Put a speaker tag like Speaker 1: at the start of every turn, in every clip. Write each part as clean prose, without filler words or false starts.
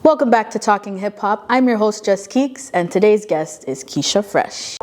Speaker 1: Welcome back to Talking Hip Hop. I'm your host, JustKeekz, and today's guest is Keysha Freshh.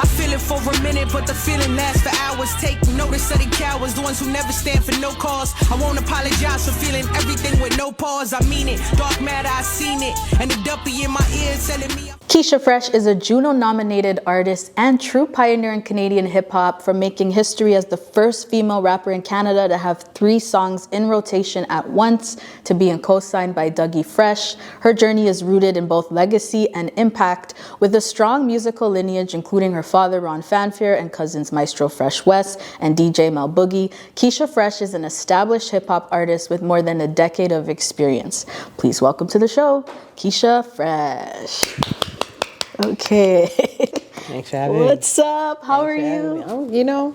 Speaker 2: I feel it for a minute, but the feeling lasts for hours. Take notice of the cowards, the ones who never stand for no cause. I won't apologize for feeling everything with no pause. I mean it, dark matter, I seen it, and the duppy in my ears telling me.
Speaker 1: Keysha Freshh is a Juno-nominated artist and true pioneer in Canadian hip-hop, from making history as the first female rapper in Canada to have 3 songs in rotation at once to being co-signed by Dougie Fresh. Her journey is rooted in both legacy and impact, with a strong musical lineage including her father Ron Fanfare and cousins Maestro Fresh West and DJ Mel Boogie. Keysha Freshh is an established hip-hop artist with more than a decade of experience. Please welcome to the show, Keysha Freshh. Okay.
Speaker 3: Thanks for having me.
Speaker 1: What's up? How are you?
Speaker 3: Oh, you know,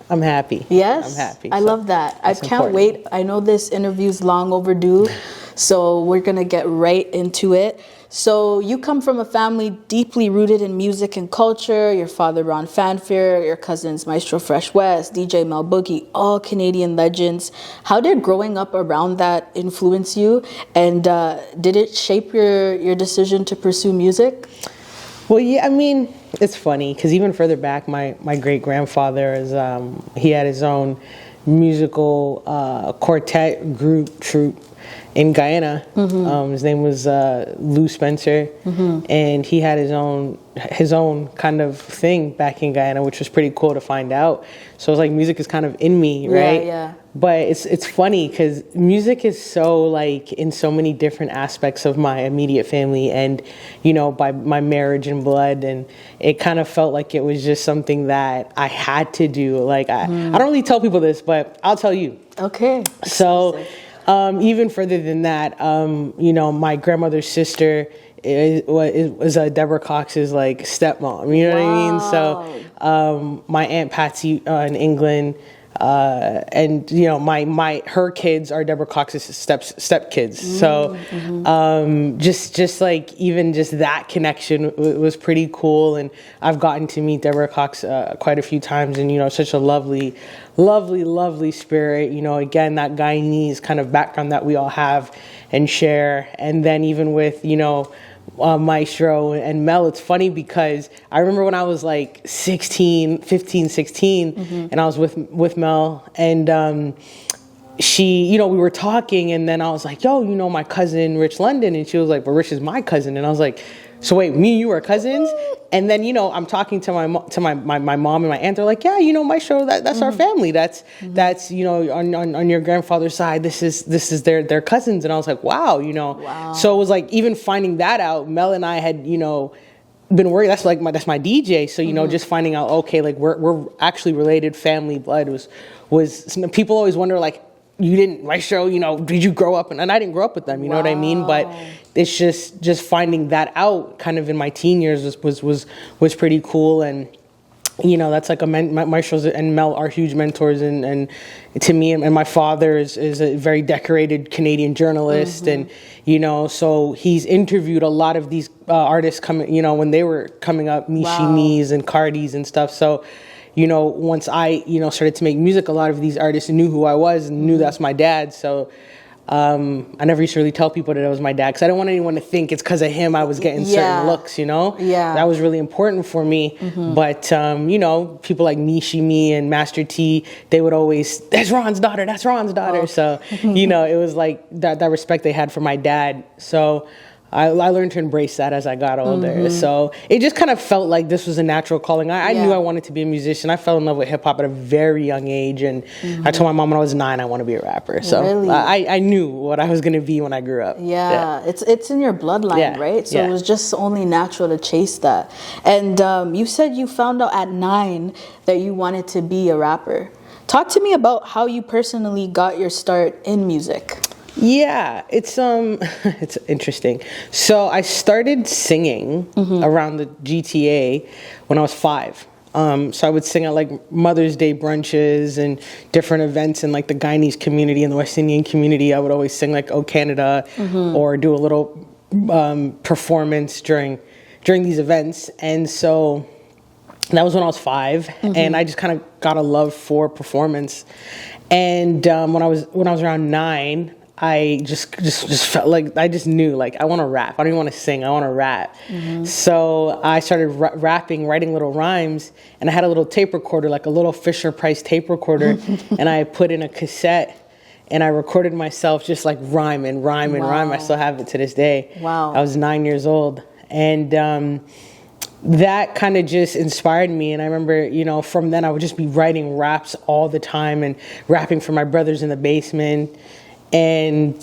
Speaker 3: I'm happy.
Speaker 1: Yes?
Speaker 3: I'm happy.
Speaker 1: I love that. I can't wait. I know this interview's long overdue, so we're going to get right into it. So you come from a family deeply rooted in music and culture. Your father, Ron Fanfare, your cousins, Maestro Fresh West, DJ Mel Boogie, all Canadian legends. How did growing up around that influence you? And did it shape your decision to pursue music?
Speaker 3: Well, yeah, I mean, it's funny because even further back, my great-grandfather, he had his own musical quartet troupe in Guyana. Mm-hmm. His name was Lou Spencer, mm-hmm. and he had his own kind of thing back in Guyana, which was pretty cool to find out. So it's like music is kind of in me, right?
Speaker 1: Yeah.
Speaker 3: But it's funny because music is so like in so many different aspects of my immediate family, and you know, by my marriage and blood, and it kind of felt like it was just something that I had to do. Like I don't really tell people this, but I'll tell you.
Speaker 1: Okay.
Speaker 3: So even further than that, you know, my grandmother's sister was Deborah Cox's like stepmom. You know what I mean? So my Aunt Patsy in England. And you know, her kids are Deborah Cox's stepkids. So, just like even just that connection was pretty cool. And I've gotten to meet Deborah Cox quite a few times, and you know, such a lovely spirit. You know, again, that Guyanese kind of background that we all have and share. And then even with, you know, Maestro and Mel, it's funny because I remember when I was like 15, 16, and I was with Mel, and she, you know, we were talking, and then I was like, yo, you know, my cousin Rich London, and she was like, but Rich is my cousin, and I was like, so wait, me and you are cousins? And then, you know, I'm talking to my mom and my aunt. They're like, yeah, you know, Maestro, that's our family. That's you know, on your grandfather's side, this is their cousins. And I was like, wow, you know. Wow. So it was like, even finding that out, Mel and I had, you know, been worried. That's my DJ. So, you know, just finding out, okay, like we're actually related, family blood was people always wonder, like, you didn't, Maestro, you know, did you grow up? And I didn't grow up with them, you know what I mean? But it's just finding that out kind of in my teen years was pretty cool. And, you know, that's like Maestro and Mel are huge mentors. And to me, and my father is a very decorated Canadian journalist. And, you know, so he's interviewed a lot of these artists coming, you know, when they were coming up, Mishi Me's and Cardis and stuff. So, you know, once I, you know, started to make music, a lot of these artists knew who I was and knew that's my dad. So I never used to really tell people that it was my dad because I don't want anyone to think it's because of him I was getting certain looks, you know? Yeah. That was really important for me. But, you know, people like Mishi Me and Master T, they would always, that's Ron's daughter. Oh. So, you know, it was like that respect they had for my dad. So I learned to embrace that as I got older. So it just kind of felt like this was a natural calling. I knew I wanted to be a musician. I fell in love with hip hop at a very young age. And I told my mom when I was 9, I want to be a rapper. So really? I knew what I was going to be when I grew up. Yeah.
Speaker 1: It's in your bloodline, right? So it was just only natural to chase that. And you said you found out at 9 that you wanted to be a rapper. Talk to me about how you personally got your start in music.
Speaker 3: Yeah, it's interesting. So I started singing around the GTA when I was 5. So I would sing at like Mother's Day brunches and different events in like the Guyanese community and the West Indian community. I would always sing like "Oh Canada" or do a little performance during these events. And so that was when I was 5, and I just kind of got a love for performance. And when I was around 9, I just felt like I just knew like I want to rap. I don't even want to sing. I want to rap. So I started rapping, writing little rhymes, and I had a little tape recorder, like a little Fisher Price tape recorder, and I put in a cassette. And I recorded myself just like rhyme and rhyme and rhyme. I still have it to this day.
Speaker 1: Wow.
Speaker 3: I was 9 years old. And that kind of just inspired me. And I remember, you know, from then I would just be writing raps all the time and rapping for my brothers in the basement. And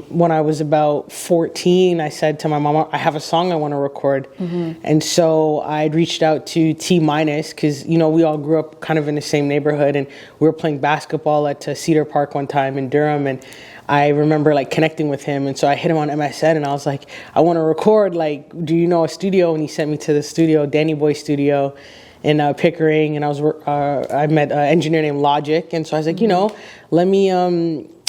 Speaker 3: when I was about 14, I said to my mom, I have a song I want to record. And so I reached out to T- because, you know, we all grew up kind of in the same neighborhood, and we were playing basketball at Cedar Park one time in Durham. And I remember like connecting with him. And so I hit him on MSN and I was like, I want to record, like, do you know a studio? And he sent me to the studio, Danny Boy Studio in Pickering. And I met an engineer named Logic. And so I was like, you know, let me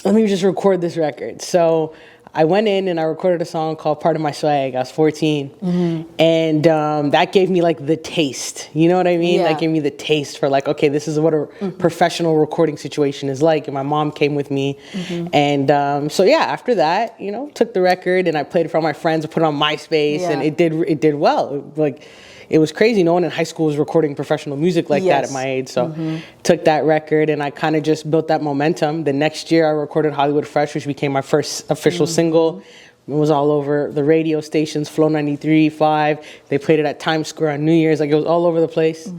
Speaker 3: just record this record. So I went in and I recorded a song called Part of My Swag. I was 14. And that gave me like the taste. You know what I mean?
Speaker 1: Yeah.
Speaker 3: That gave me the taste for like, okay, this is what a professional recording situation is like. And my mom came with me. And so yeah, after that, you know, took the record and I played it for all my friends. I put it on MySpace and it did well. Like, it was crazy. No one in high school was recording professional music like that at my age. So took that record and I kind of just built that momentum. The next year I recorded Hollywood Fresh, which became my first official single. It was all over the radio stations, Flow 93.5. They played it at Times Square on New Year's. Like, it was all over the place.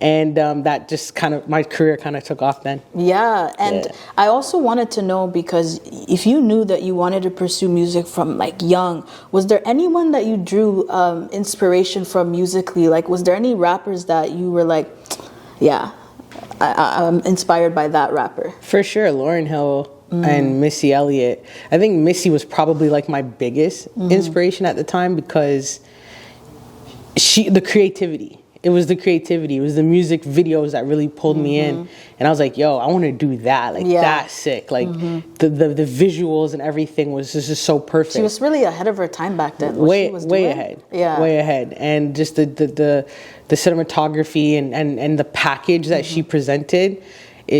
Speaker 3: And that just kind of, my career kind of took off then.
Speaker 1: Yeah, and I also wanted to know, because if you knew that you wanted to pursue music from like young, was there anyone that you drew inspiration from musically? Like, was there any rappers that you were like, yeah, I'm inspired by that rapper?
Speaker 3: For sure, Lauryn Hill. And Missy Elliott. I think Missy was probably like my biggest inspiration at the time, because the creativity. It was the creativity. It was the music videos that really pulled me in. And I was like, yo, I want to do that. Like, that's sick. Like, the visuals and everything was just so perfect.
Speaker 1: She was really ahead of her time back then.
Speaker 3: Way ahead. Yeah. Way ahead. And just the cinematography and the package that she presented.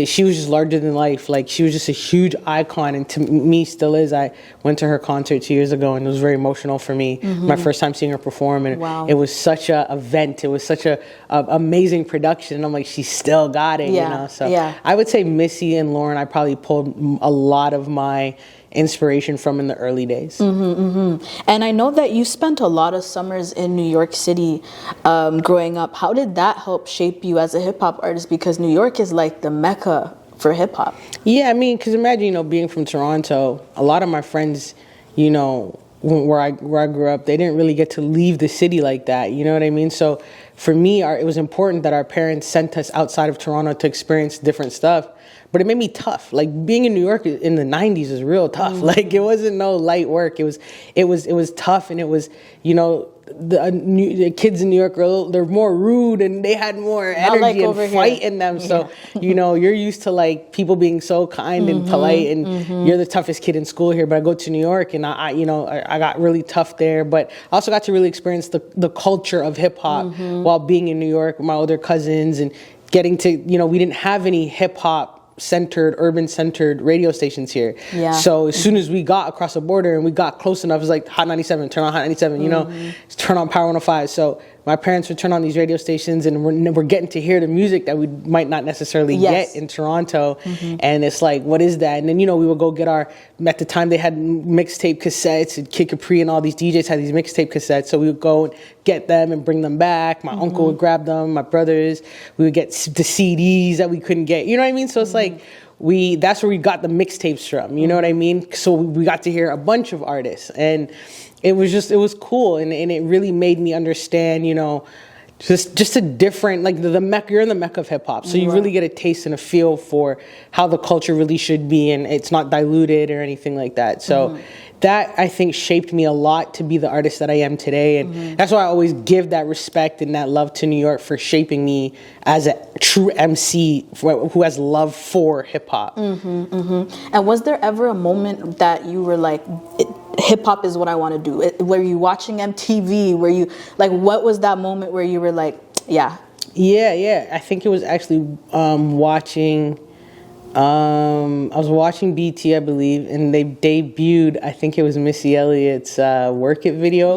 Speaker 3: She was just larger than life. Like, she was just a huge icon, and to me still is. I went to her concert 2 years ago and it was very emotional for me. My first time seeing her perform, and it was such a event. It was such a amazing production, and I'm like, she still got it, you know? So I would say Missy and Lauren, I probably pulled a lot of my inspiration from in the early days.
Speaker 1: And I know that you spent a lot of summers in New York City growing up. How did that help shape you as a hip-hop artist? Because New York is like the mecca for hip-hop.
Speaker 3: Yeah, I mean, because imagine, you know, being from Toronto, a lot of my friends, you know, where I grew up, they didn't really get to leave the city like that, you know what I mean? So for me, it was important that our parents sent us outside of Toronto to experience different stuff. But it made me tough. Like, being in New York in the 90s is real tough. Like, it wasn't no light work. It was tough, and it was, you know, the kids in New York they're more rude, and they had more energy and fight in them. So, you know, you're used to like people being so kind and polite, and you're the toughest kid in school here. But I go to New York, and I got really tough there. But I also got to really experience the culture of hip hop while being in New York with my older cousins, and getting to, you know, we didn't have any hip hop urban centered radio stations here. So as soon as we got across the border and we got close enough, it was like Hot 97, turn on Hot 97, you know, turn on Power 105. So my parents would turn on these radio stations, and we're getting to hear the music that we might not necessarily get in Toronto. And it's like, what is that? And then, you know, we would go get at the time they had mixtape cassettes, and Kid Capri and all these DJs had these mixtape cassettes. So we would go and get them and bring them back. My uncle would grab them, my brothers. We would get the CDs that we couldn't get. You know what I mean? So it's like, that's where we got the mixtapes from. You know what I mean? So we got to hear a bunch of artists, and it was cool, and it really made me understand, you know, just a different, like the mecca. You're in the mecca of hip hop, so you really get a taste and a feel for how the culture really should be, and it's not diluted or anything like that. So that I think shaped me a lot to be the artist that I am today. And that's why I always give that respect and that love to New York for shaping me as a true MC who has love for hip hop.
Speaker 1: And was there ever a moment that you were like, hip hop is what I want to do? Were you watching MTV? Were you like, what was that moment where you were like, yeah? Yeah.
Speaker 3: I think it was actually watching. I was watching BT, I believe, and they debuted, I think it was Missy Elliott's Work It video.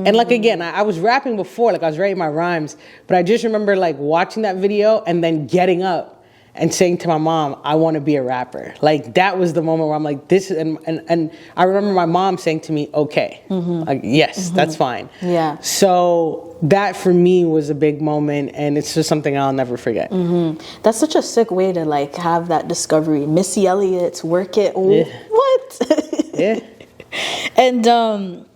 Speaker 3: And like, again, I was rapping before, like I was writing my rhymes, but I just remember like watching that video and then getting up and saying to my mom, I want to be a rapper. Like that was the moment where I'm like, this, and I remember my mom saying to me, okay, like, yes, that's fine.
Speaker 1: Yeah.
Speaker 3: So that for me was a big moment, and it's just something I'll never forget.
Speaker 1: That's such a sick way to like have that discovery. Missy Elliott's Work It.
Speaker 3: Yeah.
Speaker 1: What?
Speaker 3: Yeah.
Speaker 1: And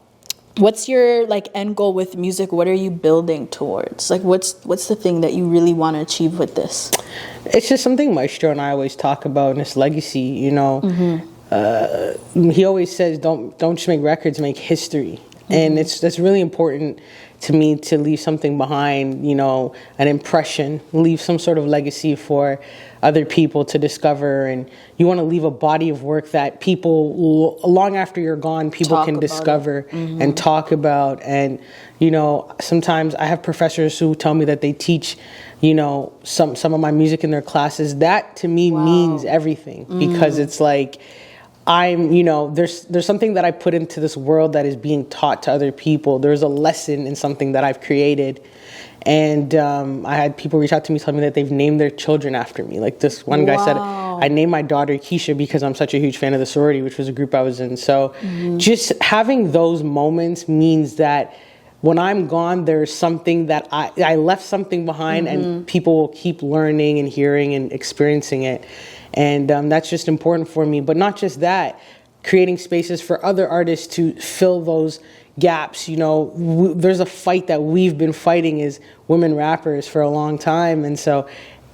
Speaker 1: what's your like end goal with music? What are you building towards? Like what's the thing that you really want to achieve with this?
Speaker 3: It's just something Maestro and I always talk about in this legacy, you know. He always says, don't just make records, make history. And that's really important to me, to leave something behind, you know, an impression, leave some sort of legacy for other people to discover. And you want to leave a body of work that people, long after you're gone, people can discover and talk about. And, you know, sometimes I have professors who tell me that they teach, you know, some of my music in their classes. That to me means everything, because it's like, you know, there's something that I put into this world that is being taught to other people. There's a lesson in something that I've created. And I had people reach out to me telling me that they've named their children after me. Like this one guy said, I named my daughter Keysha because I'm such a huge fan of the sorority, which was a group I was in. So just having those moments means that when I'm gone, there's something that I left something behind, and people will keep learning and hearing and experiencing it. And that's just important for me. But not just that, creating spaces for other artists to fill those gaps. You know, there's a fight that we've been fighting as women rappers for a long time. And so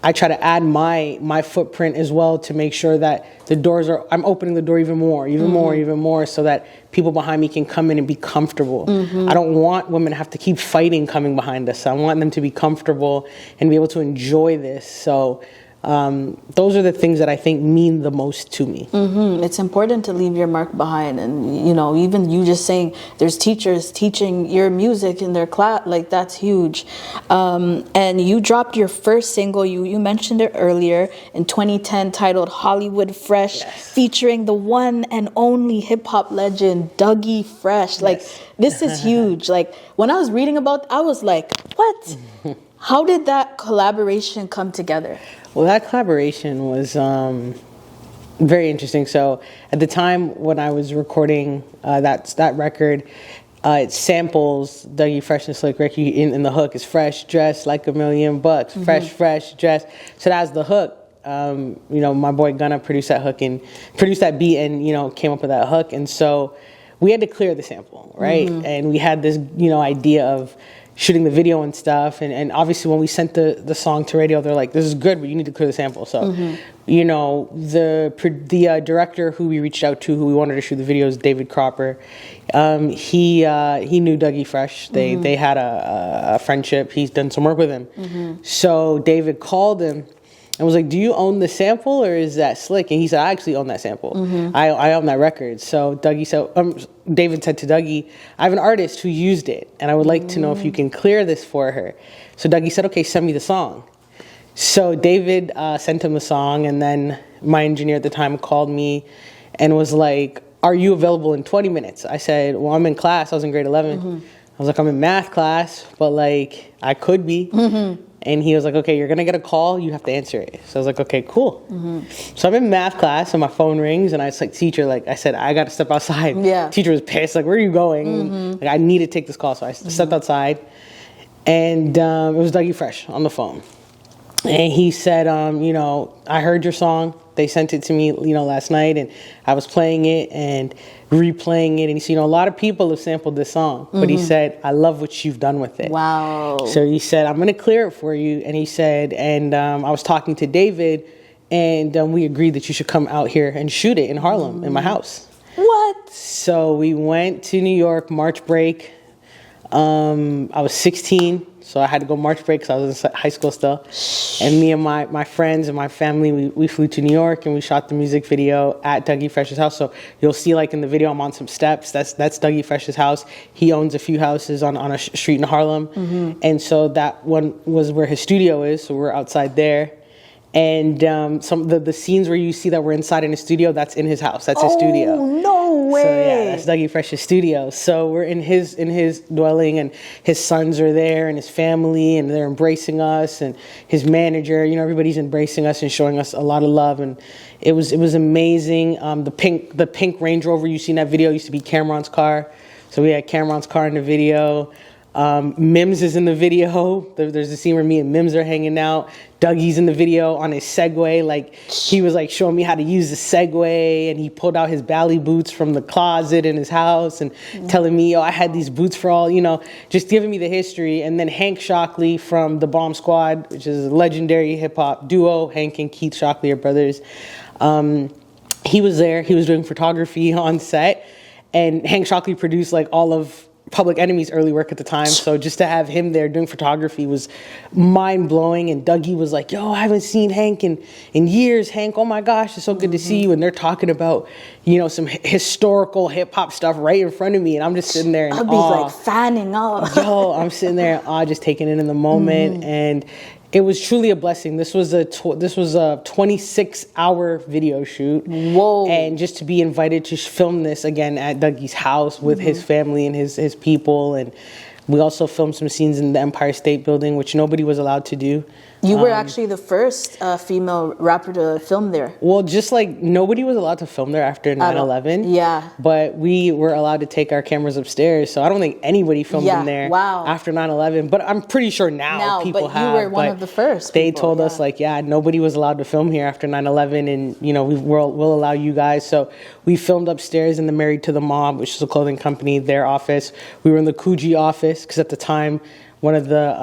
Speaker 3: I try to add my footprint as well to make sure that I'm opening the door even more, so that people behind me can come in and be comfortable. I don't want women to have to keep fighting coming behind us. I want them to be comfortable and be able to enjoy this. So those are the things that I think mean the most to me.
Speaker 1: It's important to leave your mark behind. And, you know, even you just saying there's teachers teaching your music in their class, like that's huge. And you dropped your first single, you mentioned it earlier, in 2010, titled Hollywood Fresh, featuring the one and only hip hop legend, Dougie Fresh. Like, this is huge. Like, when I was reading about, I was like, what? How did that collaboration come together?
Speaker 3: Well, that collaboration was very interesting. So at the time when I was recording that record, it samples Dougie Fresh and Slick Ricky in the hook. Is fresh, dressed like $1,000,000. Fresh, dressed. So that's the hook. You know, my boy Gunna produced that hook and produced that beat, and, you know, came up with that hook. And so we had to clear the sample, right? And we had this, you know, idea of shooting the video and stuff, and obviously when we sent the song to radio, they're like, this is good, but you need to clear the sample. So you know, the director who we reached out to, who we wanted to shoot the videos, David Cropper, he knew Dougie Fresh. They had a friendship. He's done some work with him. So David called him and was like, do you own the sample, or is that Slick? And he said, I actually own that sample. I own that record. So David said to Dougie, I have an artist who used it, and I would like to know if you can clear this for her. So Dougie said, okay, send me the song. So David sent him the song, and then my engineer at the time called me and was like, are you available in 20 minutes? I said, well, I'm in class. I was in grade 11. I was like, I'm in math class, but like, I could be. And he was like, okay, you're going to get a call. You have to answer it. So I was like, okay, cool. So I'm in math class and my phone rings, and I was like, teacher, like I said, I got to step outside. Teacher was pissed. Like, where are you going? Like, I need to take this call. So I stepped outside, and it was Dougie Fresh on the phone. And he said, you know, I heard your song. They sent it to me, you know, last night, and I was playing it and replaying it. And he said, you know, a lot of people have sampled this song, but he said, I love what you've done with it.
Speaker 1: Wow.
Speaker 3: So he said, I'm going to clear it for you. And he said, and I was talking to David, and we agreed that you should come out here and shoot it in Harlem, in my house.
Speaker 1: What?
Speaker 3: So we went to New York, March break. I was 16, so I had to go March break because I was in high school still. And me and my friends and my family, we flew to New York and we shot the music video at Dougie Fresh's house. So you'll see, like, in the video, I'm on some steps. That's Dougie Fresh's house. He owns a few houses on a street in Harlem. And so that one was where his studio is, so we're outside there. And some of the scenes where you see that we're inside in his studio, that's in his house. That's his studio.
Speaker 1: Oh, no way.
Speaker 3: So yeah, that's Dougie Fresh's studio. So we're in his dwelling, and his sons are there and his family, and they're embracing us, and his manager, you know, everybody's embracing us and showing us a lot of love, and it was amazing. The pink Range Rover you see in that video used to be Cameron's car. So we had Cameron's car in the video. Mims is in the video. There's a scene where me and Mims are hanging out. Dougie's in the video on his Segway. Like, he was like showing me how to use the Segway, and he pulled out his ballet boots from the closet in his house and telling me, I had these boots for all, you know, just giving me the history. And then Hank Shockley from the Bomb Squad, which is a legendary hip hop duo. Hank and Keith Shockley are brothers. He was there. He was doing photography on set, and Hank Shockley produced like all of Public Enemy's early work at the time. So just to have him there doing photography was mind-blowing. And Dougie was like, I haven't seen Hank in years. Hank, oh my gosh, it's so good to see you. And they're talking about, you know, some historical hip-hop stuff right in front of me. And I'm just sitting there in
Speaker 1: I'll be
Speaker 3: awe.
Speaker 1: like fanning up.
Speaker 3: I'm sitting there in awe, just taking it in the moment. And it was truly a blessing. This was a 26-hour video shoot.
Speaker 1: Whoa.
Speaker 3: And just to be invited to film this again at Dougie's house with his family and his people. And we also filmed some scenes in the Empire State Building, which nobody was allowed to do.
Speaker 1: You were actually the first female rapper to film there.
Speaker 3: Well, just like nobody was allowed to film there after 9/11.
Speaker 1: Yeah.
Speaker 3: But we were allowed to take our cameras upstairs. So I don't think anybody filmed in there after 9/11. But I'm pretty sure now people have.
Speaker 1: You were one of the first.
Speaker 3: They told us, like, nobody was allowed to film here after 9/11. And, you know, we'll allow you guys. So we filmed upstairs in the Married to the Mob, which is a clothing company, their office. We were in the Coogee office because at the time, one of the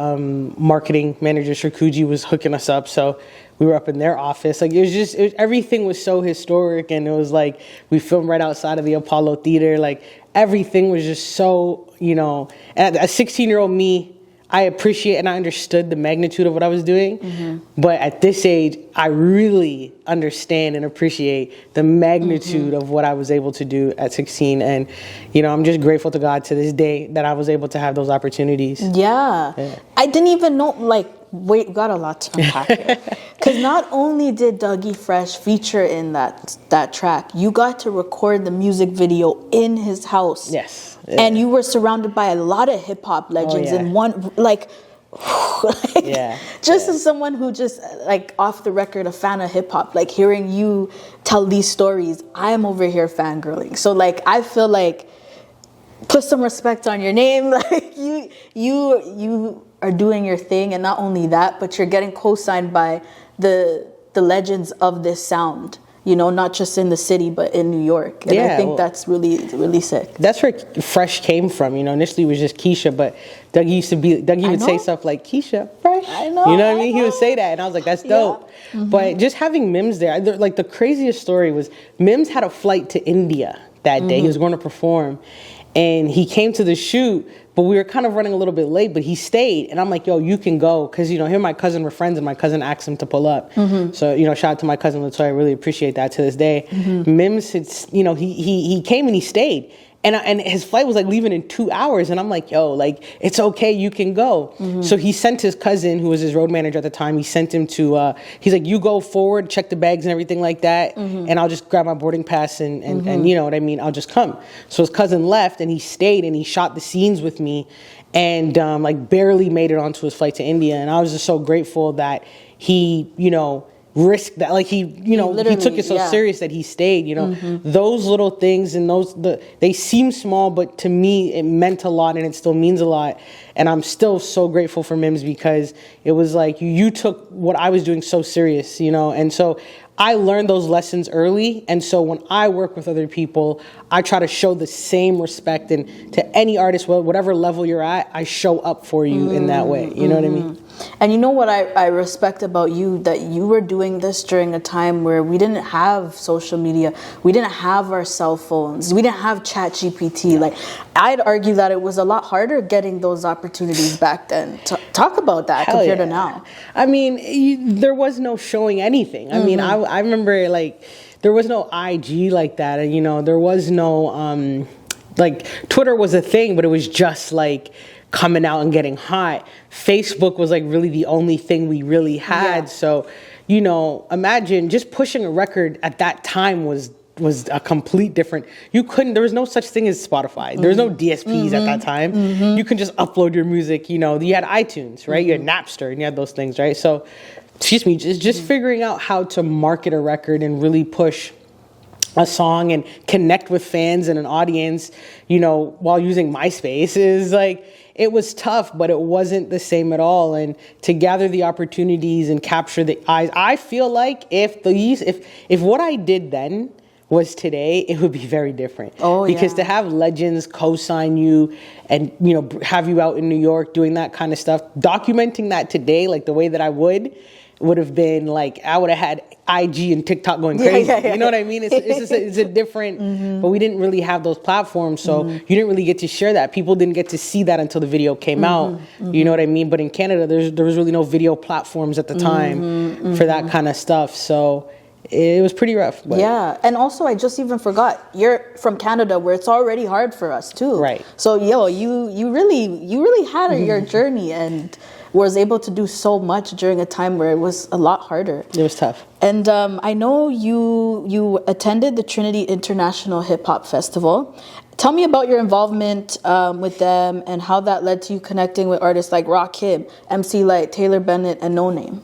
Speaker 3: marketing managers for Coogee was hooking us up, so we were up in their office. Like, everything was so historic, and it was like we filmed right outside of the Apollo Theater. Like, everything was just so, you know. And a 16-year-old me, I appreciate and I understood the magnitude of what I was doing, but at this age, I really understand and appreciate the magnitude of what I was able to do at 16. And, you know, I'm just grateful to God to this day that I was able to have those opportunities.
Speaker 1: Yeah. I didn't even know, like, wait, got a lot to unpack here. Because not only did Dougie Fresh feature in that track, you got to record the music video in his house.
Speaker 3: Yes.
Speaker 1: And you were surrounded by a lot of hip hop legends in one, like, just as someone who just, like, off the record, a fan of hip hop, like, hearing you tell these stories, I am over here fangirling. So, like, I feel like, put some respect on your name. Like, you are doing your thing, and not only that, but you're getting co-signed by the legends of this sound. You know, not just in the city, but in New York. And I think that's really, really sick.
Speaker 3: That's where Fresh came from. You know, initially it was just Keysha, but Dougie would say stuff like, Keysha Fresh.
Speaker 1: I know.
Speaker 3: You know what I mean? He would say that, and I was like, that's dope. But just having Mims there, like, the craziest story was Mims had a flight to India that day. He was going to perform, and he came to the shoot, but we were kind of running a little bit late, but he stayed. And I'm like, you can go. Because, you know, him and my cousin were friends, and my cousin asked him to pull up. So, you know, shout out to my cousin Latoya. I really appreciate that to this day. Mims, you know, he came and he stayed. And his flight was like leaving in 2 hours. And I'm like, like, it's okay, you can go. So he sent his cousin, who was his road manager at the time, he sent him to, he's like, you go forward, check the bags and everything like that. And I'll just grab my boarding pass and you know what I mean, I'll just come. So his cousin left, and he stayed, and he shot the scenes with me, and like barely made it onto his flight to India. And I was just so grateful that he, you know, risk that, like, he took it so serious that he stayed. You know, those little things, and they seem small, but to me it meant a lot, and it still means a lot. And I'm still so grateful for Mims, because it was like you took what I was doing so serious, you know. And so I learned those lessons early, and so when I work with other people, I try to show the same respect, and to any artist, whatever level you're at, I show up for you in that way. You know what I mean?
Speaker 1: And you know what I respect about you, that you were doing this during a time where we didn't have social media, we didn't have our cell phones, we didn't have ChatGPT. Like, I'd argue that it was a lot harder getting those opportunities back then. Talk about that compared to now.
Speaker 3: I mean, there was no showing anything. I mean, I remember, like, there was no IG like that, and, you know, there was no, like, Twitter was a thing, but it was just, like, coming out and getting hot. Facebook was like really the only thing we really had. So, you know, imagine just pushing a record at that time was a complete different. There was no such thing as Spotify. There was no DSPs at that time. You can just upload your music. You know, you had iTunes, right? You had Napster, and you had those things, right? So, just figuring out how to market a record and really push a song and connect with fans and an audience, you know, while using MySpace is like, it was tough, but it wasn't the same at all. And to gather the opportunities and capture the eyes, I feel like if what I did then was today, it would be very different. Because to have legends co-sign you and, you know, have you out in New York doing that kind of stuff, documenting that today, like the way that I would have been like, I would have had IG and TikTok going crazy. You know what I mean? It's a different, but we didn't really have those platforms. So you didn't really get to share that. People didn't get to see that until the video came out. You know what I mean? But in Canada, there was really no video platforms at the time for that kind of stuff. So it was pretty rough. But.
Speaker 1: Yeah, and also I just even forgot, you're from Canada where it's already hard for us too.
Speaker 3: Right.
Speaker 1: So you really had your journey and was able to do so much during a time where it was a lot harder.
Speaker 3: It was tough.
Speaker 1: And I know you attended the Trinity International Hip Hop Festival. Tell me about your involvement with them and how that led to you connecting with artists like Rakim, MC Lyte, Taylor Bennett, and No Name.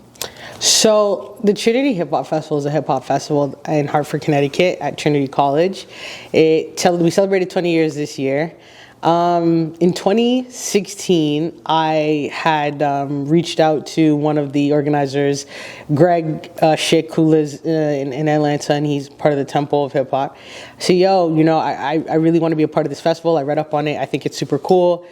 Speaker 3: So the Trinity Hip Hop Festival is a hip hop festival in Hartford, Connecticut at Trinity College. We celebrated 20 years this year. In 2016, I had reached out to one of the organizers, Greg Schick, who lives in Atlanta, and he's part of the Temple of Hip Hop. So, you know, I really want to be a part of this festival. I read up on it. I think it's super cool.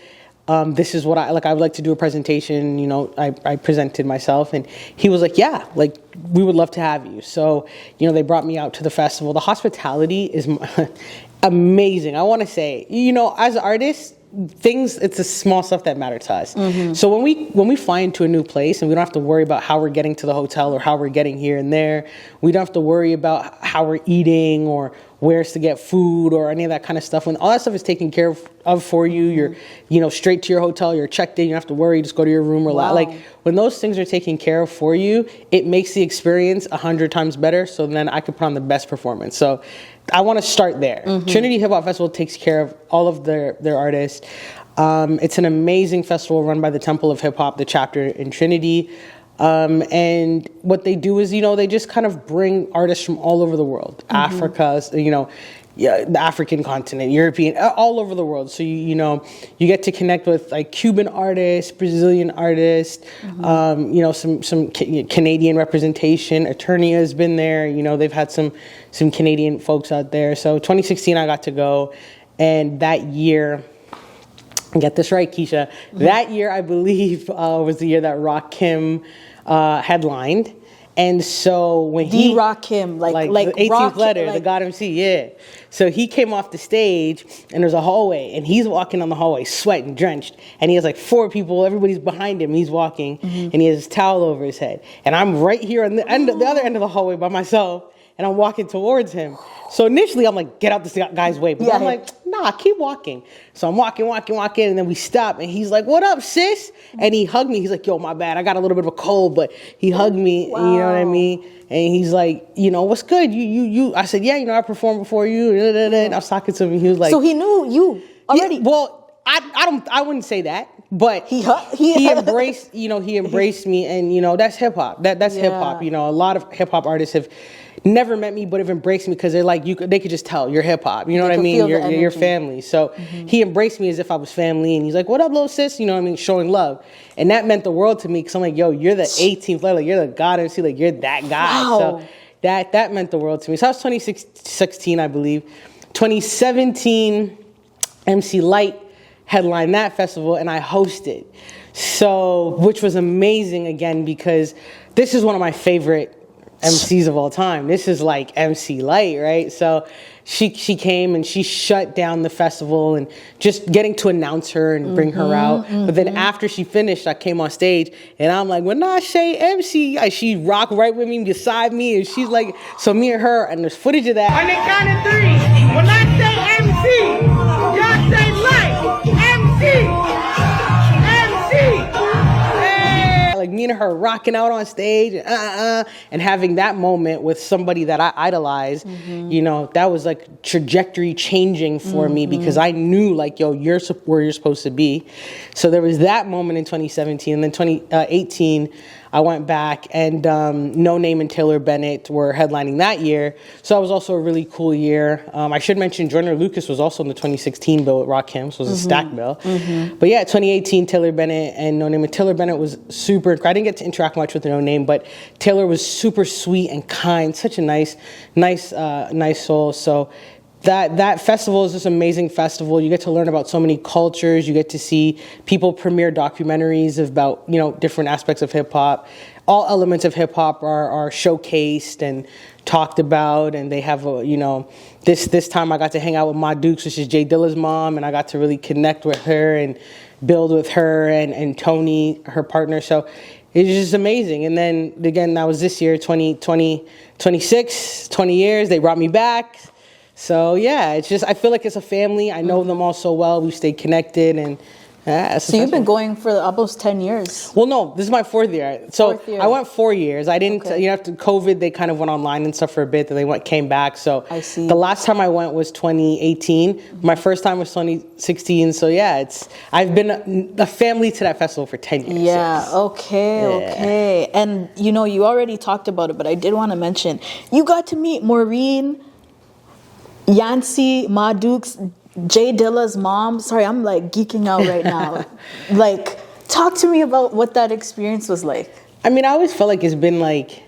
Speaker 3: This is what I would like to do a presentation. You know, I presented myself, and he was like, yeah, like, we would love to have you. So, you know, they brought me out to the festival. The hospitality is amazing. I want to say, you know, as artists, it's the small stuff that matter to us. So when we fly into a new place and we don't have to worry about how we're getting to the hotel or how we're getting here and there, we don't have to worry about how we're eating or where's to get food or any of that kind of stuff. When all that stuff is taken care of for you, you're, you know, straight to your hotel, you're checked in, you don't have to worry, just go to your room, relax. Like, when those things are taken care of for you, it makes the experience 100 times better. So then I could put on the best performance. So I want to start there. Trinity Hip Hop Festival takes care of all of their artists. It's an amazing festival run by the Temple of Hip Hop, the chapter in Trinity. And what they do is, you know, they just kind of bring artists from all over the world. Africa, you know, the African continent, European, all over the world. So, you know, you get to connect with like Cuban artists, Brazilian artists, you know, some Canadian representation. Eternia has been there. You know, they've had some Canadian folks out there. So 2016, I got to go. And that year, get this right, Keysha, that year, I believe, was the year that Rakim headlined. And so when
Speaker 1: Rakim, like
Speaker 3: the 18th
Speaker 1: Rakim,
Speaker 3: letter, the God MC, yeah. So he came off the stage, and there's a hallway, and he's walking on the hallway, sweating, drenched, and he has like 4 people, everybody's behind him, he's walking, and he has his towel over his head. And I'm right here on the other end of the hallway by myself, and I'm walking towards him. So initially, I'm like, get out this guy's way. But I'm like, nah, keep walking. So I'm walking, and then we stop, and he's like, what up, sis? And he hugged me. He's like, yo, my bad. I got a little bit of a cold, but he hugged me, you know what I mean? And he's like, you know, what's good? You. I said, yeah, you know, I performed before you. And I was talking to him, and he was like.
Speaker 1: So he knew you already?
Speaker 3: Yeah, well, I wouldn't say that. But he embraced, you know, he embraced me, and, you know, that's hip hop. That's hip hop. You know, a lot of hip hop artists have never met me, but have embraced me because they're like, they could just tell you're hip hop. You know what I mean? You're family. So he embraced me as if I was family, and he's like, what up, little sis? You know what I mean? Showing love. And that meant the world to me, because I'm like, yo, you're the 18th level, like, you're the God MC, like, you're that guy.
Speaker 1: Wow.
Speaker 3: So that meant the world to me. So that was 2016, I believe. 2017, MC Lyte headlined that festival, and I hosted. So, which was amazing again, because this is one of my favorite MCs of all time. This is like MC Light, right? So she came and she shut down the festival, and just getting to announce her and bring her out. But then after she finished, I came on stage and I'm like, when I say MC, she rocked right with me, beside me, and she's like, so me and her, and there's footage of that.
Speaker 4: On the count of three, when I say MC, y'all say Light, MC.
Speaker 3: Like me and her rocking out on stage, and having that moment with somebody that I idolized, you know, that was like trajectory changing for me, because I knew like, yo, you're where you're supposed to be. So there was that moment in 2017, and then 2018, I went back, and No Name and Taylor Bennett were headlining that year. So that was also a really cool year. I should mention Joyner Lucas was also in the 2016 bill with Rakim, so it was a stack bill. But yeah, 2018, Taylor Bennett and No Name. And Taylor Bennett was super, I didn't get to interact much with No Name, but Taylor was super sweet and kind, such a nice soul. So that festival is this amazing festival. You get to learn about so many cultures. You get to see people premiere documentaries about, you know, different aspects of hip hop. All elements of hip hop are showcased and talked about, and they have a, you know, this time I got to hang out with Ma Dukes, which is Jay Dilla's mom, and I got to really connect with her and build with her and Tony, her partner. So it was just amazing. And then again, that was this year, 26, 20 years, they brought me back. So yeah, it's just, I feel like it's a family. I know them all so well. We stayed connected, and
Speaker 1: so you've been going for almost 10 years.
Speaker 3: Well, no, this is my fourth year. So
Speaker 1: Fourth year.
Speaker 3: I went 4 years. I didn't, you know, after COVID, they kind of went online and stuff for a bit, then they came back. So
Speaker 1: I see.
Speaker 3: The last time I went was 2018. My first time was 2016. So yeah, I've been a family to that festival for 10 years.
Speaker 1: Yeah,
Speaker 3: yes.
Speaker 1: okay. And you know, you already talked about it, but I did want to mention, you got to meet Maureen, Yancy, Ma Dukes, Jay Dilla's mom. Sorry, I'm like geeking out right now. Like, talk to me about what that experience was like.
Speaker 3: I mean, I always felt like it's been like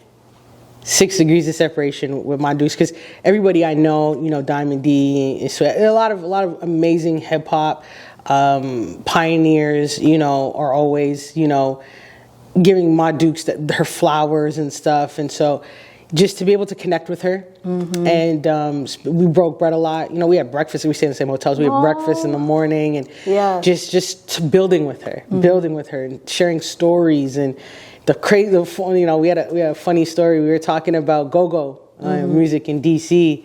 Speaker 3: 6 degrees of separation with Ma Dukes, because everybody I know, you know, Diamond D, a lot of amazing hip hop pioneers, you know, are always, you know, giving Ma Dukes her flowers and stuff, and so just to be able to connect with her, and we broke bread a lot. You know, we had breakfast. We stayed in the same hotels. We had breakfast in the morning, and just building with her, and sharing stories, and the crazy. You know, we had a funny story. We were talking about go-go music in DC,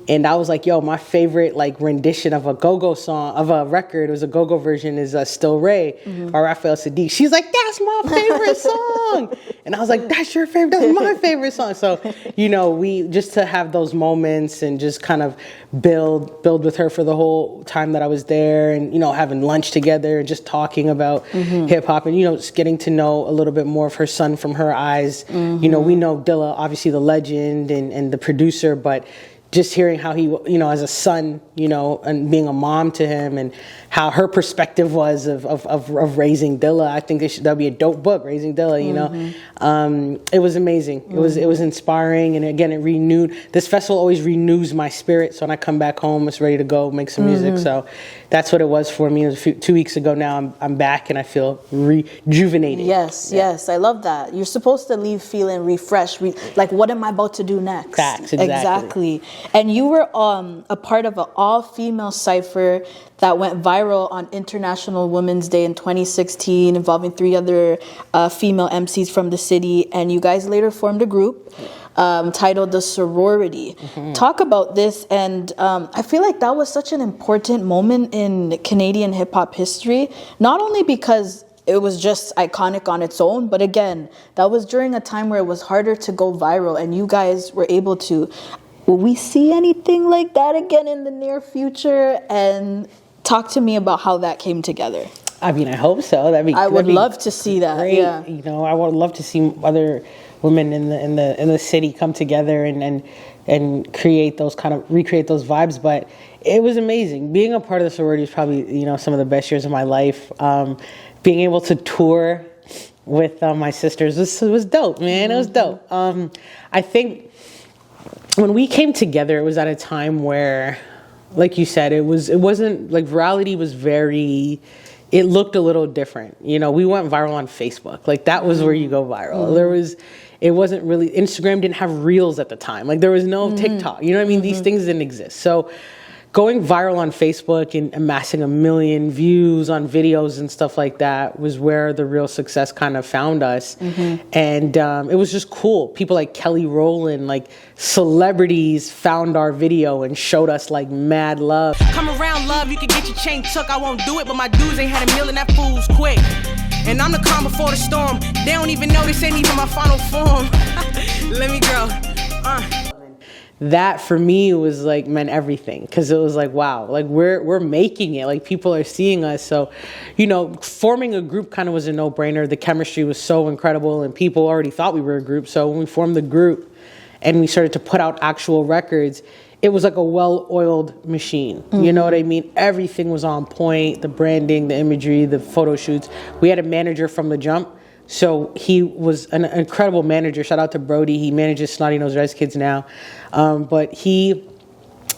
Speaker 3: and I was like, yo, my favorite like rendition of a go-go song, of a record, it was a go-go version, is Still Ray by Raphael Sadiq. She's like, that's my favorite song, and I was like, that's your favorite, that's my favorite song. So, you know, we just to have those moments and just kind of build with her for the whole time that I was there, and you know, having lunch together and just talking about hip hop, and you know, just getting to know a little bit more of her son from her eyes. You know, we know Dilla, obviously the legend and the producer, but just hearing how he, you know, as a son, you know, and being a mom to him, and how her perspective was of raising Dilla. I think that'd be a dope book, Raising Dilla, you know. It was amazing. It was inspiring, and again, it renewed. This festival always renews my spirit, so when I come back home, it's ready to go make some music. So that's what it was for me. It was 2 weeks ago now. I'm back, and I feel rejuvenated.
Speaker 1: Yes, I love that. You're supposed to leave feeling refreshed. Like, what am I about to do next?
Speaker 3: Facts, exactly.
Speaker 1: And you were a part of an all-female cipher that went viral on International Women's Day in 2016, involving 3 other female MCs from the city. And you guys later formed a group titled The Sorority. Talk about this. And I feel like that was such an important moment in Canadian hip-hop history, not only because it was just iconic on its own, but again, that was during a time where it was harder to go viral, and you guys were able to. Will we see anything like that again in the near future? And talk to me about how that came together.
Speaker 3: I mean, I hope so.
Speaker 1: I would love to see that.
Speaker 3: Great.
Speaker 1: Yeah.
Speaker 3: You know, I would love to see other women in the city come together and create those recreate those vibes. But it was amazing. Being a part of the sorority is probably, you know, some of the best years of my life. Being able to tour with my sisters was dope, man. It was dope. I think when we came together, it was at a time where, like you said, it wasn't like virality was very it looked a little different. You know, we went viral on Facebook. Like, that was where you go viral. It wasn't really, Instagram didn't have Reels at the time. Like, there was no TikTok. You know what I mean? These things didn't exist. So going viral on Facebook and amassing 1 million views on videos and stuff like that was where the real success kind of found us. And it was just cool. People like Kelly Rowland, like celebrities, found our video and showed us like mad love.
Speaker 2: Come around, love, you can get your chain took. I won't do it, but my dudes ain't had a meal and that fool's quick. And I'm the calm before the storm. They don't even know this ain't even my final form. Let me go.
Speaker 3: That for me was like meant everything, because it was like, wow, like we're making it, like people are seeing us. So, you know, forming a group kind of was a no-brainer. The chemistry was so incredible and people already thought we were a group. So when we formed the group and we started to put out actual records, it was like a well-oiled machine. You know what I mean? Everything was on point, the branding, the imagery, the photo shoots. We had a manager from the jump. So he was an incredible manager. Shout out to Brody. He manages Snotty Nose JustKeekz now. But he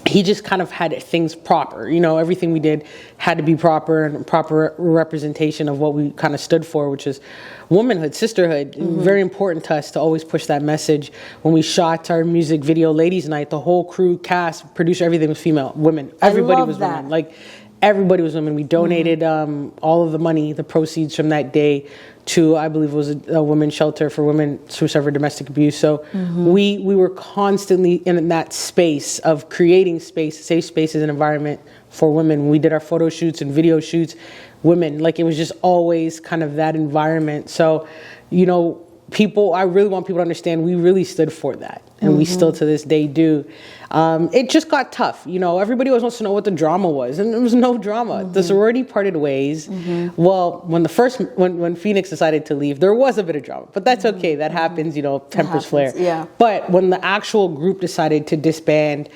Speaker 3: just kind of had things proper. You know, everything we did had to be proper and proper representation of what we kind of stood for, which is womanhood, sisterhood. Very important to us to always push that message. When we shot our music video Ladies Night, the whole crew, cast, producer, everything was female, women. Everybody was women. Like, everybody was women. We donated all of the money, the proceeds from that day, to, I believe it was a women's shelter for women who suffer domestic abuse. So we were constantly in that space of creating space, safe spaces and environment for women. When we did our photo shoots and video shoots, women, like, it was just always kind of that environment. So, you know, I really want people to understand we really stood for that. And we still to this day do. It just got tough. You know, everybody always wants to know what the drama was. And there was no drama. The sorority parted ways. Well, when Phoenix decided to leave, there was a bit of drama. But that's okay. That happens, you know, tempers flare.
Speaker 1: Yeah.
Speaker 3: But when the actual group decided to disband,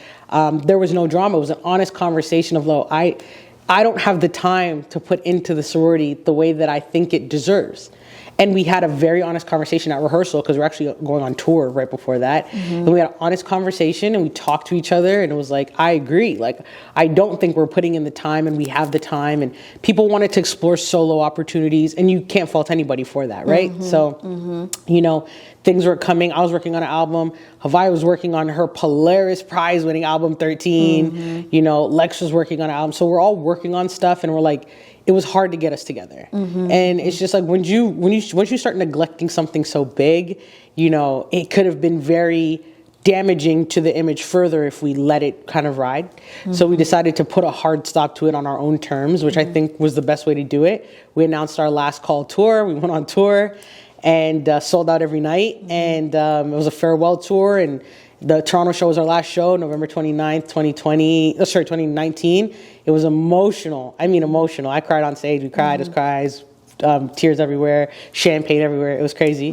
Speaker 3: there was no drama. It was an honest conversation of, I don't have the time to put into the sorority the way that I think it deserves. And we had a very honest conversation at rehearsal, because we're actually going on tour right before that. And we had an honest conversation and we talked to each other, and it was like, I agree. Like, I don't think we're putting in the time, and we have the time, and people wanted to explore solo opportunities, and you can't fault anybody for that, right? So, you know, things were coming. I was working on an album. Havaya was working on her Polaris Prize-winning album, 13. You know, Lex was working on an album. So we're all working on stuff, and we're like, it was hard to get us together. And it's just like, once you start neglecting something so big, you know, it could have been very damaging to the image further if we let it kind of ride. So we decided to put a hard stop to it on our own terms, which I think was the best way to do it. We announced our last call tour. We went on tour and sold out every night. And it was a farewell tour, and the Toronto show was our last show, November 29th, 2019. It was emotional. I mean, emotional. I cried on stage. We cried as cries, tears everywhere, champagne everywhere. It was crazy.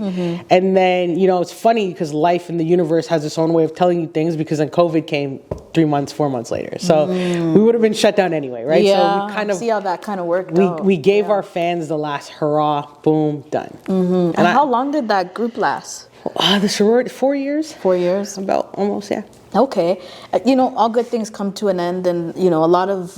Speaker 3: And then, you know, it's funny because life in the universe has its own way of telling you things, because then COVID came 3 months, 4 months later. So we would have been shut down anyway, right?
Speaker 1: Yeah,
Speaker 3: so we kind of
Speaker 1: see how that kind of worked out.
Speaker 3: We gave our fans the last hurrah, boom, done.
Speaker 1: And how long did that group last?
Speaker 3: The sorority, 4 years.
Speaker 1: 4 years?
Speaker 3: About, almost, yeah.
Speaker 1: Okay. You know, all good things come to an end, and, you know, a lot of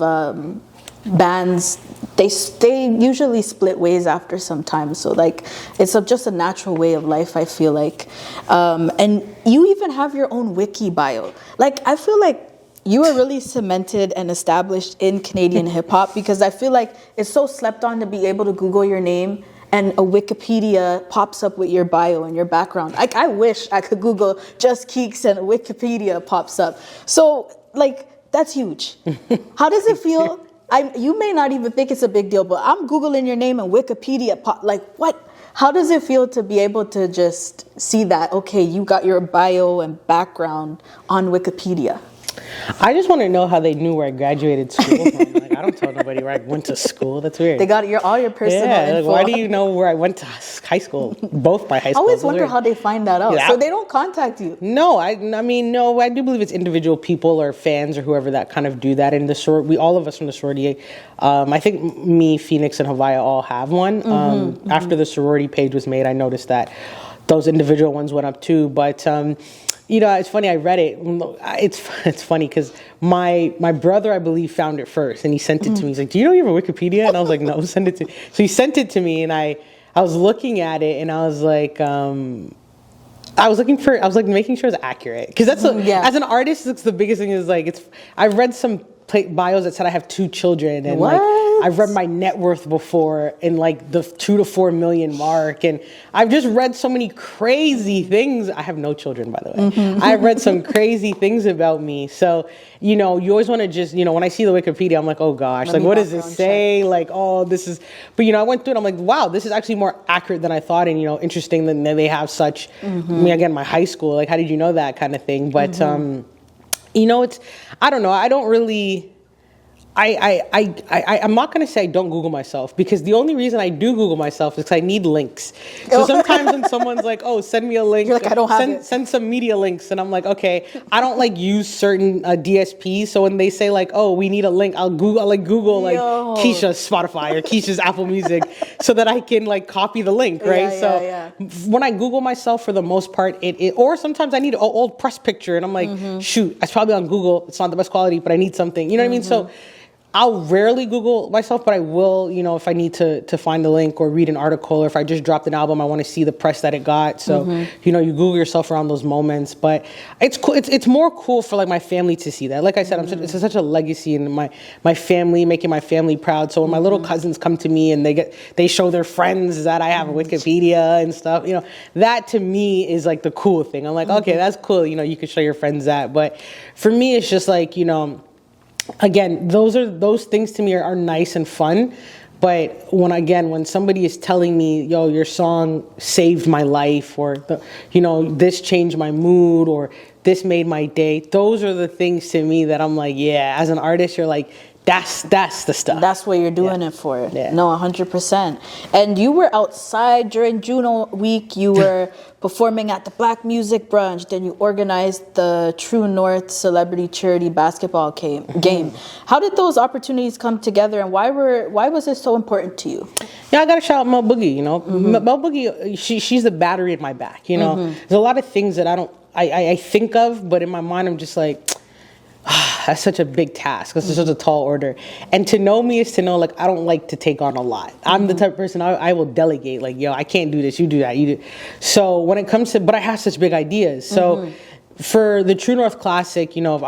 Speaker 1: bands, they usually split ways after some time. So, like, it's just a natural way of life, I feel like. And you even have your own wiki bio. Like, I feel like you are really cemented and established in Canadian hip-hop, because I feel like it's so slept on to be able to Google your name and a Wikipedia pops up with your bio and your background. Like, I wish I could Google JustKeekz and Wikipedia pops up. So, like, that's huge. How does it feel? You may not even think it's a big deal, but I'm Googling your name and Wikipedia like, what? How does it feel to be able to just see that, okay, you got your bio and background on Wikipedia?
Speaker 3: I just want to know how they knew where I graduated school from. Like, I don't tell nobody where I went to school. That's weird.
Speaker 1: They got all your personal info.
Speaker 3: Like, why do you know where I went to high school? Both my high school.
Speaker 1: I always wonder how they find that out. Yeah. So they don't contact you.
Speaker 3: No, I mean, I do believe it's individual people or fans or whoever that kind of do that. And all of us from the sorority, I think me, Phoenix, and Havaya all have one. After the sorority page was made, I noticed that those individual ones went up too. But You know, it's funny. I read it. It's funny because my brother, I believe, found it first, and he sent it to me. He's like, "Do you know you have a Wikipedia?" And I was like, "No, send it to." So he sent it to me, and I was looking at it, and I was like, I was making sure it's accurate because that's as an artist, it's the biggest thing. Is like I've read some bios that said I have 2 children, and like I've read my net worth before in like the 2 to 4 million mark, and I've just read so many crazy things. I have no children, by the way. I've read some crazy things about me. So, you know, you always want to just, you know, when I see the Wikipedia, I'm like, oh gosh, like what does this say? Like, oh, this is, but you know, I went through it. I'm like, wow, this is actually more accurate than I thought, and you know, interesting that they have such. I mean, again, my high school, like, how did you know that kind of thing? But you know, I don't know. I don't really. I'm not going to say I don't Google myself, because the only reason I do Google myself is because I need links. So sometimes when someone's like, oh, send me a link,
Speaker 1: you're like, I don't have it.
Speaker 3: Send some media links. And I'm like, okay, I don't like use certain DSPs. So when they say like, oh, we need a link, I'll Google Keysha Spotify or Keysha's Apple Music so that I can like copy the link, right? When I Google myself, for the most part, or sometimes I need an old press picture and I'm like, shoot, it's probably on Google. It's not the best quality, but I need something. You know what I mean? So I'll rarely Google myself, but I will, you know, if I need to find a link or read an article, or if I just dropped an album, I want to see the press that it got. So, you know, you Google yourself around those moments. But it's cool. It's more cool for like my family to see that. Like I said, it's such a legacy in my family, making my family proud. So when my little cousins come to me and they show their friends that I have a Wikipedia and stuff, you know, that to me is like the cool thing. I'm like, okay, that's cool. You know, you can show your friends that. But for me, it's just like, you know, again, those things to me are nice and fun. But when somebody is telling me, yo, your song saved my life, or you know, this changed my mood, or this made my day, those are the things to me that I'm like, yeah, as an artist, you're like, that's the stuff.
Speaker 1: That's what you're doing it for.
Speaker 3: Yeah.
Speaker 1: No, 100%. And you were outside during Juno Week. You were performing at the Black Music Brunch. Then you organized the True North Celebrity Charity Basketball game. How did those opportunities come together, and why was it so important to you?
Speaker 3: Yeah, I gotta shout out Mel Boogie. You know, Mel Boogie, she's the battery in my back. You know, there's a lot of things that I think of, but in my mind I'm just like, that's such a big task. That's such a tall order. And to know me is to know, like, I don't like to take on a lot. I'm the type of person, I will delegate. Like, yo, I can't do this. You do that. You do. So when it comes to, but I have such big ideas. So for the True North Classic, you know,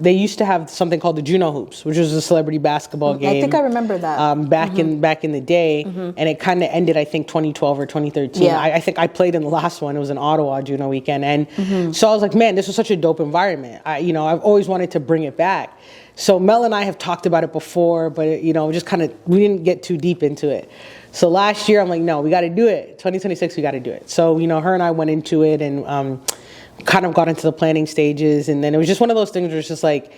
Speaker 3: they used to have something called the Juno Hoops, which was a celebrity basketball game.
Speaker 1: I think I remember that.
Speaker 3: Back in the day, and it kind of ended, I think, 2012 or 2013.
Speaker 1: Yeah.
Speaker 3: I think I played in the last one. It was in Ottawa, Juno weekend, and so I was like, man, this was such a dope environment. I've always wanted to bring it back. So Mel and I have talked about it before, but you know, just kind of, we didn't get too deep into it. So last year, I'm like, no, we got to do it. 2026, we got to do it. So, you know, her and I went into it and kind of got into the planning stages. And then it was just one of those things where it's just like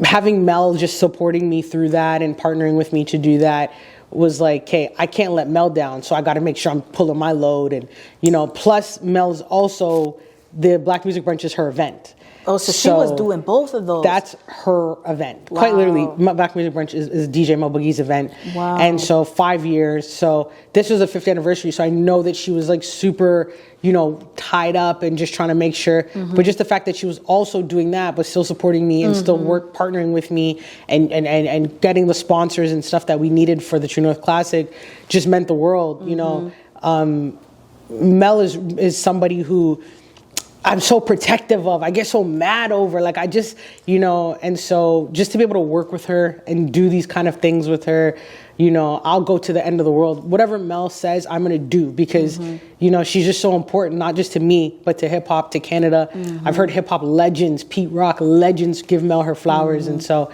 Speaker 3: having Mel just supporting me through that and partnering with me to do that was like, okay, I can't let Mel down. So I got to make sure I'm pulling my load. And, you know, plus Mel's also, the Black Music Brunch is her event.
Speaker 1: Oh, so she was doing both of those.
Speaker 3: That's her event.
Speaker 1: Wow.
Speaker 3: Quite literally, Black Music Brunch is DJ Mel Boogie's event.
Speaker 1: Wow.
Speaker 3: And so 5 years. So this was the 5th anniversary. So I know that she was like super, you know, tied up and just trying to make sure. But just the fact that she was also doing that, but still supporting me and still partnering with me and getting the sponsors and stuff that we needed for the True North Classic just meant the world. You know, Mel is somebody who I'm so protective of. I get so mad over. Like, I just, you know, and so just to be able to work with her and do these kind of things with her, you know, I'll go to the end of the world. Whatever Mel says, I'm going to do because, you know, she's just so important, not just to me, but to hip hop, to Canada. I've heard hip hop legends, Pete Rock legends give Mel her flowers. And so,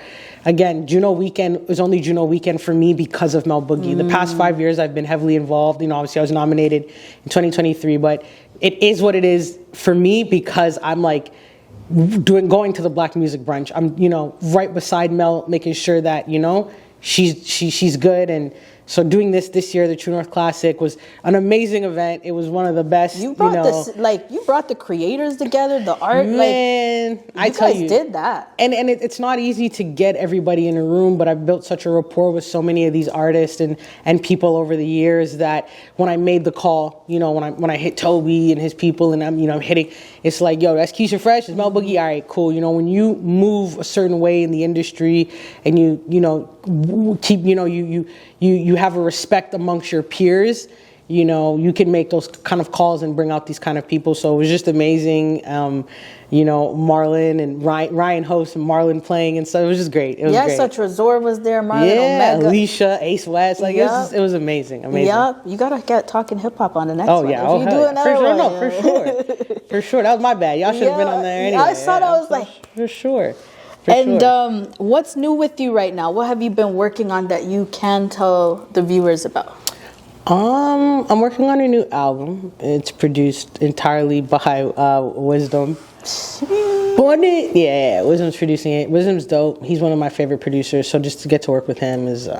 Speaker 3: again, Juno weekend was only Juno weekend for me because of Mel Boogie. The past 5 years, I've been heavily involved. You know, obviously I was nominated in 2023, but it is what it is for me because I'm like going to the Black Music Brunch. I'm, you know, right beside Mel, making sure that, you know, she's good and So doing this year, the True North Classic was an amazing event. It was one of the best.
Speaker 1: You brought you brought the creators together, the art.
Speaker 3: Man, I tell you,
Speaker 1: guys did that.
Speaker 3: And it's not easy to get everybody in a room, but I've built such a rapport with so many of these artists and people over the years that when I made the call, when I hit Toby and his people, and I'm hitting, it's like, yo, that's Keysha Freshh, it's Mel Boogie. All right, cool. When you move a certain way in the industry and you keep you have a respect amongst your peers, you can make those kind of calls and bring out these kind of people. So it was just amazing. Marlon and Ryan host and Marlon playing, and so it was just great. It was great.
Speaker 1: Such Razor was there, Marlon, Omega,
Speaker 3: Alicia, Ace West, it was amazing.
Speaker 1: Yep, you gotta get Talking Hip Hop on the next one.
Speaker 3: Oh yeah, for sure. That was my bad. Y'all should have been on there anyway.
Speaker 1: I saw that. I was like,
Speaker 3: for sure.
Speaker 1: What's new with you right now? What have you been working on that you can tell the viewers about?
Speaker 3: I'm working on a new album. It's produced entirely by Wisdom. Wisdom's producing it. Wisdom's dope. He's one of my favorite producers. So just to get to work with him is,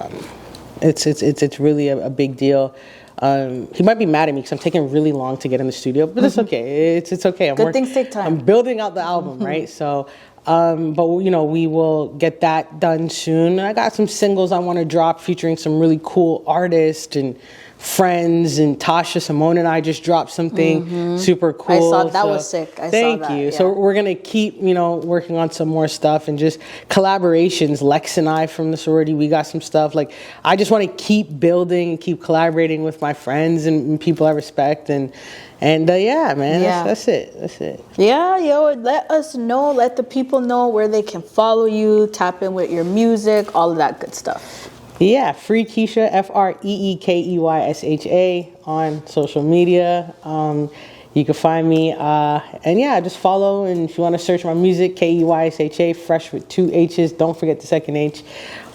Speaker 3: it's really a big deal. He might be mad at me because I'm taking really long to get in the studio, but it's okay. It's okay.
Speaker 1: Good things take time.
Speaker 3: I'm building out the album, right? So. But we will get that done soon. I got some singles I want to drop featuring some really cool artists and friends, and Tasha Simone and I just dropped something super cool.
Speaker 1: I saw that was sick.
Speaker 3: Thank you. Yeah. So we're gonna keep working on some more stuff and just collaborations. Lex and I from the sorority, we got some stuff. Like, I just want to keep building and keep collaborating with my friends and people I respect, and yeah, man, that's it.
Speaker 1: Yeah, let us know, let the people know where they can follow you, tap in with your music, all of that good stuff.
Speaker 3: Yeah, Free Keysha, FreeKeysha on social media. You can find me, and just follow. And if you want to search my music, Keysha, Fresh with 2 H's. Don't forget the second H.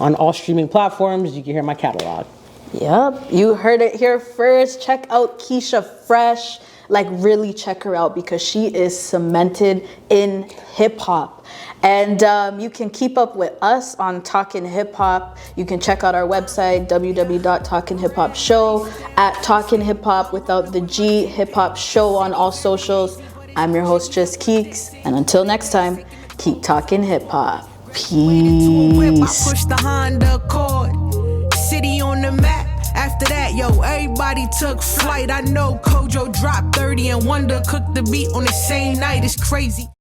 Speaker 3: On all streaming platforms, you can hear my catalog.
Speaker 1: Yep, you heard it here first. Check out Keysha Freshh. Like, really check her out because she is cemented in hip hop. And you can keep up with us on Talkin Hip Hop. You can check out our website, www.talkinhiphopshow, at Talkin Hip Hop without the G, Hip Hop Show on all socials. I'm your host, JustKeekz. And until next time, keep talking hip hop. Peace.
Speaker 2: I push the Honda Accord. City on the map. After that, everybody took flight. I know Kojo dropped 30 and Wonder cooked the beat on the same night. It's crazy.